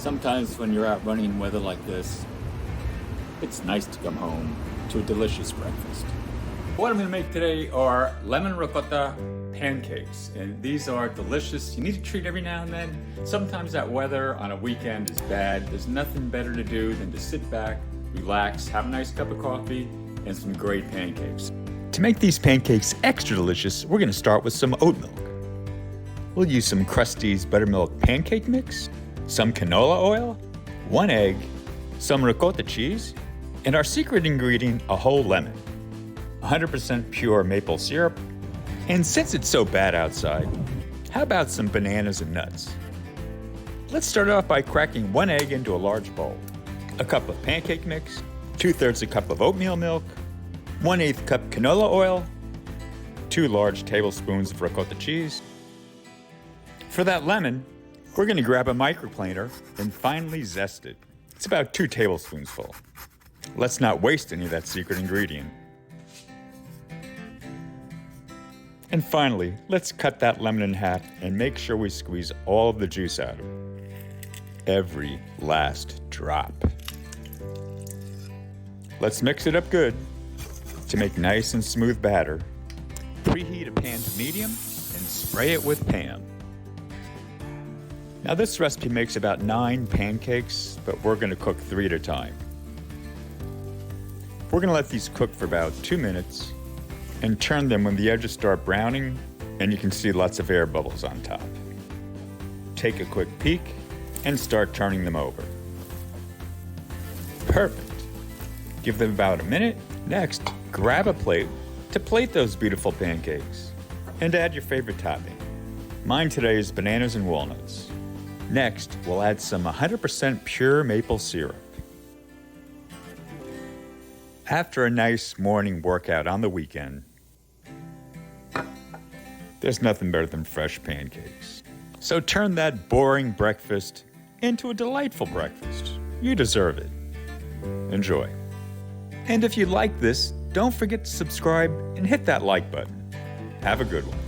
Sometimes when you're out running in weather like this, it's nice to come home to a delicious breakfast. What I'm going to make today are lemon ricotta pancakes, and these are delicious. You need to treat every now and then. Sometimes that weather on a weekend is bad. There's nothing better to do than to sit back, relax, have a nice cup of coffee, and some great pancakes. To make these pancakes extra delicious, we're going to start with some oat milk. We'll use some Krusty's buttermilk pancake mix, some canola oil, 1 egg, some ricotta cheese, and our secret ingredient, a whole lemon, 100% pure maple syrup, and since it's so bad outside, how about some bananas and nuts? Let's start off by cracking 1 egg into a large bowl, a cup of pancake mix, 2/3 a cup of oatmeal milk, 1/8 cup canola oil, 2 large tablespoons of ricotta cheese. For that lemon, we're going to grab a microplaner and finely zest it. It's about 2 tablespoons full. Let's not waste any of that secret ingredient. And finally, let's cut that lemon in half and make sure we squeeze all of the juice out of it. Every last drop. Let's mix it up good. To make nice and smooth batter, preheat a pan to medium and spray it with Pam. Now this recipe makes about 9 pancakes, but we're going to cook 3 at a time. We're going to let these cook for about 2 minutes and turn them when the edges start browning and you can see lots of air bubbles on top. Take a quick peek and start turning them over. Perfect. Give them about a minute. Next, grab a plate to plate those beautiful pancakes and add your favorite topping. Mine today is bananas and walnuts. Next, we'll add some 100% pure maple syrup. After a nice morning workout on the weekend, there's nothing better than fresh pancakes. So turn that boring breakfast into a delightful breakfast. You deserve it. Enjoy. And if you like this, don't forget to subscribe and hit that like button. Have a good one.